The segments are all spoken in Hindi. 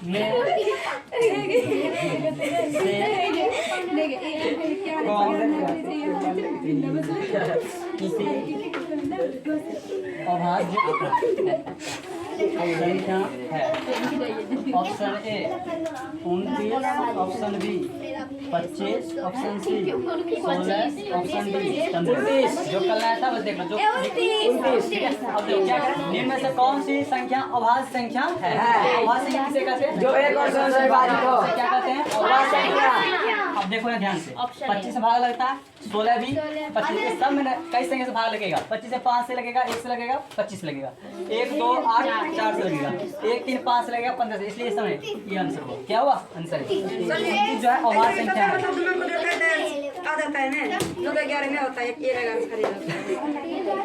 में किसी अभाज्य संख्या है। Option A 29, option B 25, option C 16, option D 15। जो कल आया था बस देख लो, जो 29। ठीक है, अब देखो क्या करें, निम्न में से कौन सी संख्या अभाज्य संख्या है? अभाज्य संख्या किसे कहते हैं? जो एक और दूसरे से विभाजित हो। क्या कहते हैं? अभाज्य संख्या। अब देखो ना ध्यान से, 25 से भाग लगता है, 16 भी, 25 सब में कई संख्या से भाग लगेगा। 25 से 5 से लगेगा, 1 से लगेगा, 25 से लगेगा, 1 2 8 4 से लगेगा, 1 3 5 से लगेगा, 15 से। इसलिए समय ये आंसर हुआ। क्या हुआ आंसर? जो है अभाज्य संख्या है।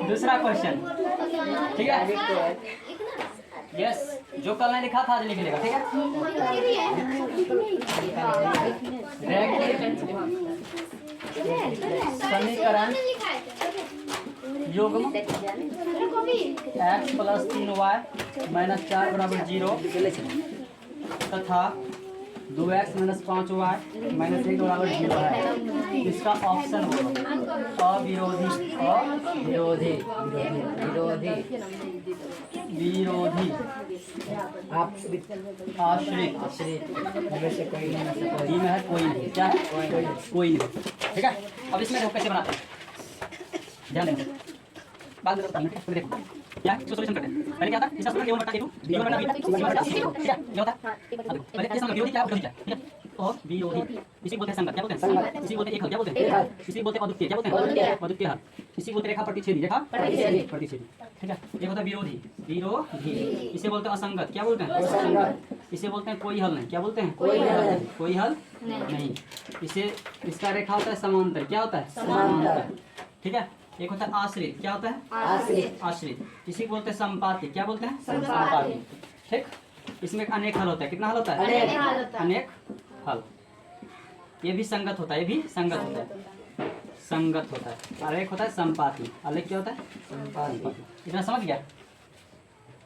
दूसरा क्वेश्चन, ठीक है, यस, जो कल नहीं लिखा था आज लिख लेगा। ठीक है, समीकरण युग्म x + 3y - 4 = 0 तथा 2x - 5y - 1 = 0 है। इसका ऑप्शन होगा अविरोधी, अविरोधी, विरोधी, विरोधी, आश्रित, आश्रित, आश्रित में से कोई नहीं, में है कोई नहीं। क्या है? कोई नहीं। ठीक है, अब इसमें देखो कैसे बनाते हैं, ध्यान देना। बाद में देखो क्या है, सॉल्यूशन करते हैं। पहले क्या था, इसका सूत्र a1 + a2 b1 + b2 c1 + c2। ठीक है, ये होता है। पहले इसका विरोधी क्या होता है? ठीक है, और विरोधी इसी बोलते हैं संगत। क्या बोलते हैं? संगत। इसी बोलते हैं एक हल। क्या बोलते हैं? इसी बोलते हैं अद्वितीय। क्या बोलते हैं? अद्वितीय हल। इसी बोलते हैं रेखा प्रतिच्छेदी। रेखा प्रतिच्छेदी। ठीक है, ये होता है विरोधी, विरोधी। इसे बोलते हैं असंगत। क्या बोलते हैं? असंगत। इसे बोलते हैं कोई हल नहीं। क्या बोलते हैं? कोई हल, कोई हल नहीं। इसे, इसका रेखा होता है समांतर। क्या होता है? समांतर। ठीक है, एक होता है आश्रित। क्या होता है? आश्रित, आश्रित। इसी को बोलते हैं संपाती। क्या बोलते हैं? संपाती। ठीक, इसमें अनेक हल होता है। कितना हल होता है? अनेक हल। ये भी संगत होता है, ये भी संगत होता है, संगत होता है। और एक होता है संपाती। अलग क्या होता है? संपाती। इतना समझ गया?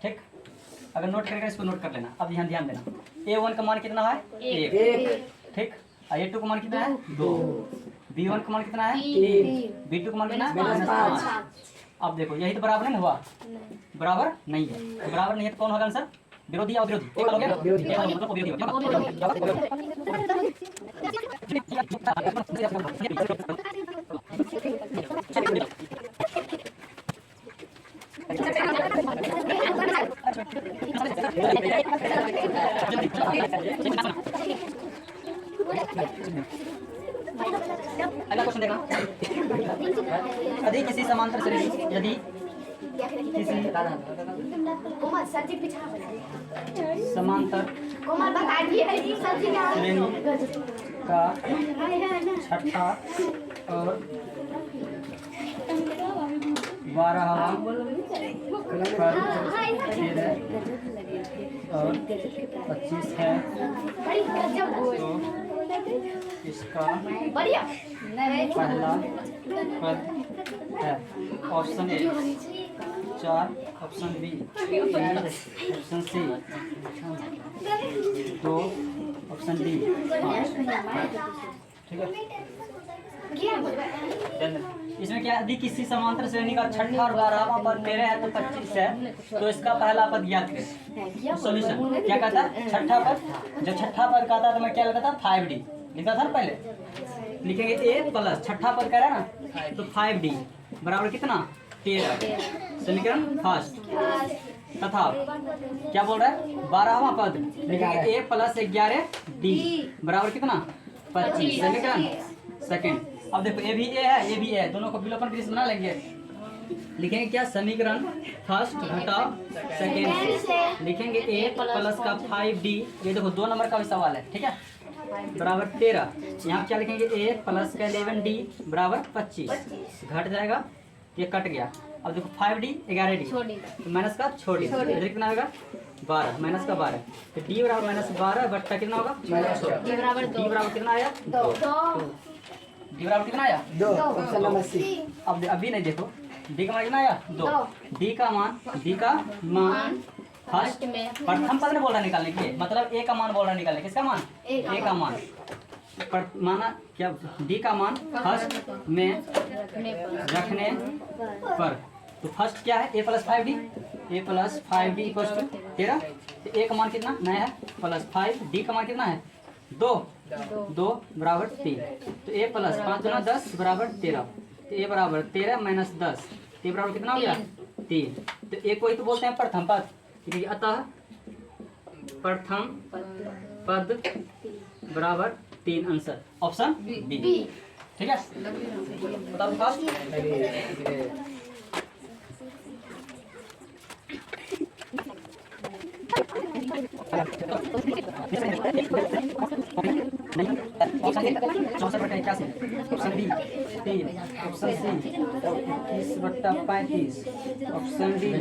ठीक, अगर नोट करेगा इसको नोट कर लेना। अब यहाँ ध्यान देना, a1 का मान कितना है? 1। ठीक, a2 का मान कितना है? 2। b1 का मान कितना है? 3। b2 का मान कितना है? -5। अब देखो यही तो बराबर नहीं हुआ, बराबर नहीं है। बराबर नहीं है तो कौन होगा आंसर? विरोधी या अविरोधी? एक हो गया, विरोधी मतलब विरोधी हो गया। अगला क्वेश्चन देखना, यदि किसी समांतर श्रेणी, यदि किसी समांतर श्रेणी का छठा और 12वां पद 13 और 25 है तो इसका पहला पद है option A 4, option B 3, option C 2, option D 5। ठीक है, इसमें क्या, यदि किसी समांतर श्रेणी का छठा और 12वां पद 13 है तो 25 है तो इसका पहला पद ज्ञात करें। सॉल्यूशन क्या कहता है? छठा पद, जब छठा पद का था तो मैं क्या लिखा था? 5D लिखा था ना पहले। लिखेंगे a प्लस छठा पद कह रहा है ना तो 5D बराबर कितना? 13। समीकरण फर्स्ट तथा क्या बोल रहा है? 12वां पद लिखेंगे a + 11D बराबर कितना? 25। समीकरण सेकंड। अब देखो ये भी a है, ये भी a, दोनों को विलोपन के बना लेंगे। लिखेंगे क्या? समीकरण फर्स्ट घटाओ सेकंड। लिखेंगे a प्लस का 5D, ये देखो 2 नंबर का भी सवाल है। ठीक है, बराबर 13। यहाँ क्या लिखेंगे? a प्लस का 11D बराबर 25। घट जाएगा, ये कट गया। अब देखो 5D 11D तो माइनस का छोड़ दी, इधर कितना आएगा? 12 माइनस का 12 तो D बराबर -12 बट्टा कितना होगा? D बराबर कितना आया? 2। D बराबर कितना आया? 2। Option number C. अब अभी नहीं देखो D का मान कितना आया? 2। D का मान फर्स्ट प्रथम पद ने बोल रहा निकालने के लिए, मतलब ए का मान बोल रहा निकालने, किसका मान? ए का मान। माना क्या? डी का मान फर्स्ट में रखने पर, तो फर्स्ट क्या है? A plus 5d, A plus 5d equal to 13। तो ए का मान कितना नया है? प्लस 5। डी का मान कितना है? 2 बराबर 3। तो ए प्लस 5 गुना 10 बराबर 13। तो ए बराबर 13 माइनस 10, ए बराबर कितना हो गया? 3। तो ए को ही तो बोलते हैं प्रथम पद। अतः प्रथम पद बराबर 3, आंसर ऑप्शन बी। ठीक है, बताओ first. Option 64/81, option B 3, option C 21/35, option D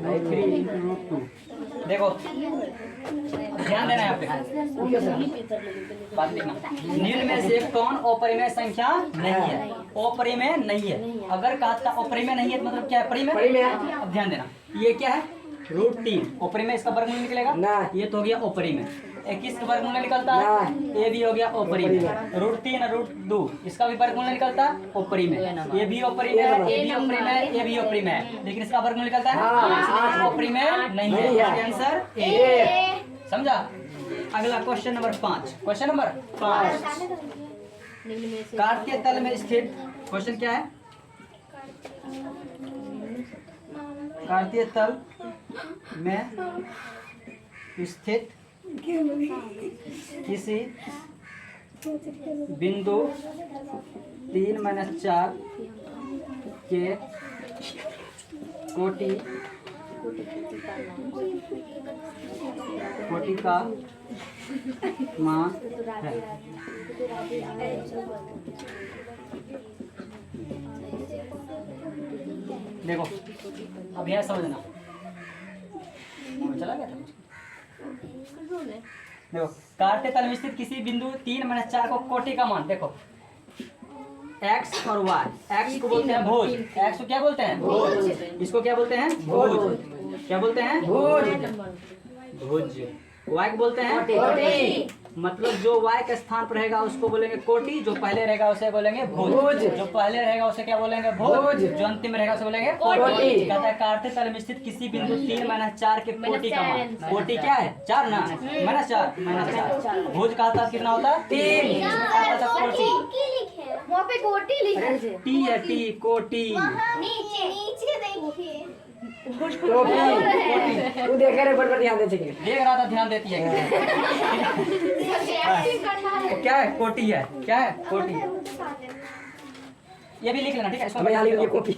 3/√2। देखो ध्यान देना यहाँ पे, बात लिखना। निम्न में से कौन अपरिमेय संख्या नहीं है? अपरिमेय नहीं है। अगर कहा था अपरिमेय नहीं है तो मतलब क्या है? परिमेय। अब ध्यान देना, ये क्या है? √3। अपरिमेय इसका वर्गमूल निकलेगा ना, ये तो हो गया अपरिमेय। 21 का वर्गमूल निकलता है, ये भी हो गया अपरिमेय। √3 √2 इसका भी वर्गमूल निकलता है अपरिमेय, ये भी अपरिमेय, ये भी अपरिमेय, ये भी अपरिमेय, लेकिन इसका वर्गमूल निकलता है अपरिमेय नहीं है। Answer A. समझा? अगला क्वेश्चन नंबर 5। क्वेश्चन नंबर 5, कार्तीय तल में स्थित, क्वेश्चन क्या है? कार्तीय तल में स्थित किसी बिंदु 3-4 के कोटि का मान है। देखो अब यह समझना, चला गया था। देखो कार्तीय तल में स्थित किसी बिंदु 3-4 को कोटि का मान, देखो x और y, x को बोलते हैं भुज, x को क्या बोलते हैं? भुज। इसको क्या बोलते हैं? भुज। क्या बोलते हैं? भुज। भुज। y को बोलते हैं कोटि। मतलब जो y के स्थान पर रहेगा उसको बोलेंगे कोटि, जो पहले रहेगा उसे बोलेंगे भुज। जो पहले रहेगा उसे क्या बोलेंगे? भुज। जो अंतिम रहेगा उसे बोलेंगे कोटि। कहता है कार्तीय तल में स्थित किसी बिंदु 3-4 के कोटि का मान। कोटि क्या है? 4 ना, -4। भुज का अर्थ कितना होता है? 3। कोटि वहाँ पे कोटि लिखा है। टी है, टी कोटि। नीचे देखिए। तू देख रहे पर ध्यान दे चाहिए। देख रहा था, ध्यान देती है। तो क्या है? कोटि है। क्या है? कोटि। ये भी लिख लेना, ठीक है? इसको यहाँ लिख लिया कॉपी।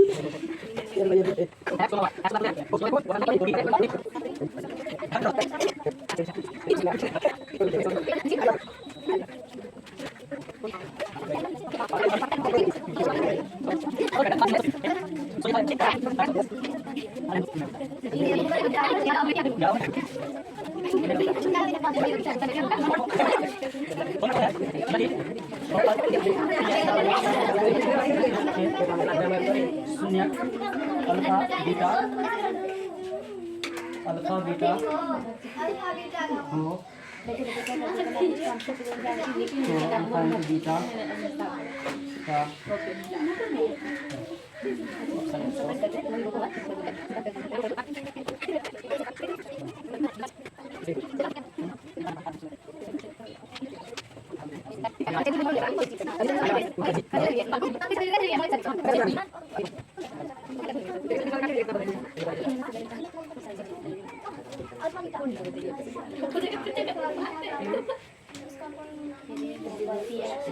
शून्य अल्फा बीटा हो अल्फा बीटा का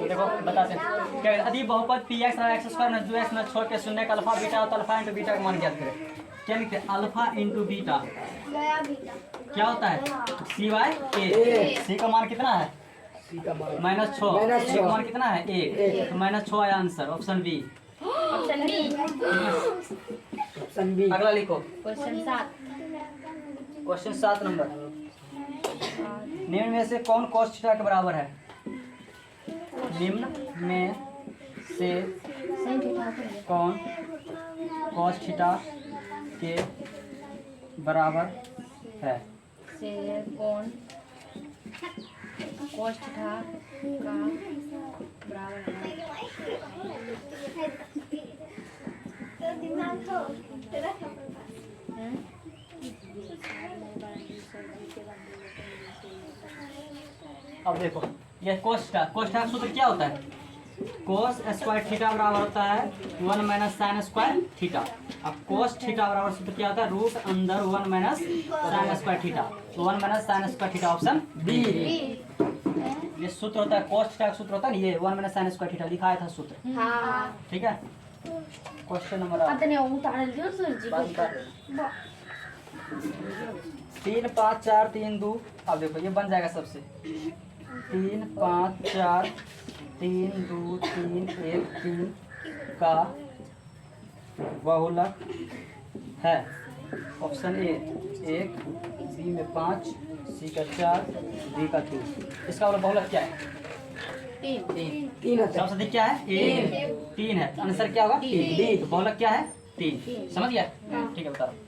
देखो बताते हैं क्या यदि बहुपद px और x स्क्वायर न जो x न छोड़ के शून्य का अल्फा बीटा और अल्फा इंटू बीटा का मान ज्ञात करें। क्या लिखते हैं? अल्फा इंटू बीटा क्या होता है? CY सी का मान कितना है? C का मान -6। का मान कितना है? 1। तो -6 आया answer, option B. Option B. अगला लिखो क्वेश्चन 7। क्वेश्चन 7 नंबर, निम्न में से कौन cos थीटा के बराबर है? निम्न में से कौन cos थीटा के बराबर है। से कौन कोष्ठ था का बराबर है। तो दिमाग हो तेरा खबर हैं? अब देखो ये कोष्ठक का सूत्र क्या होता है? कोस स्क्वायर थीटा बराबर होता है 1 माइनस साइन स्क्वायर थीटा। अब कोस थीटा बराबर सूत्र क्या होता है? रूट अंदर 1 माइनस साइन स्क्वायर थीटा। तो 1 minus sine square theta option B. ये सूत्र होता है कोस थीटा का सूत्र होता है ना, ये 1 माइनस साइन स्क्वायर थीटा लिखा था सूत्र। हाँ ठीक है, क्वेश्चन नंबर पता नहीं उतार दियो सर जी को। 3 5 4 3 2। अब देखो ये बन जाएगा सबसे 3 5 4 3 2 3 1 3 का बहुलक है। ऑप्शन ए 1, बी में 5, सी का 4, डी का 3। इसका बहुलक क्या है? 3। तीन होता है। सबसे अधिक क्या है? 1। 3 है, आंसर क्या होगा? 3। बहुलक क्या है? 3। समझ गया? ठीक है, बता रहा हूँ।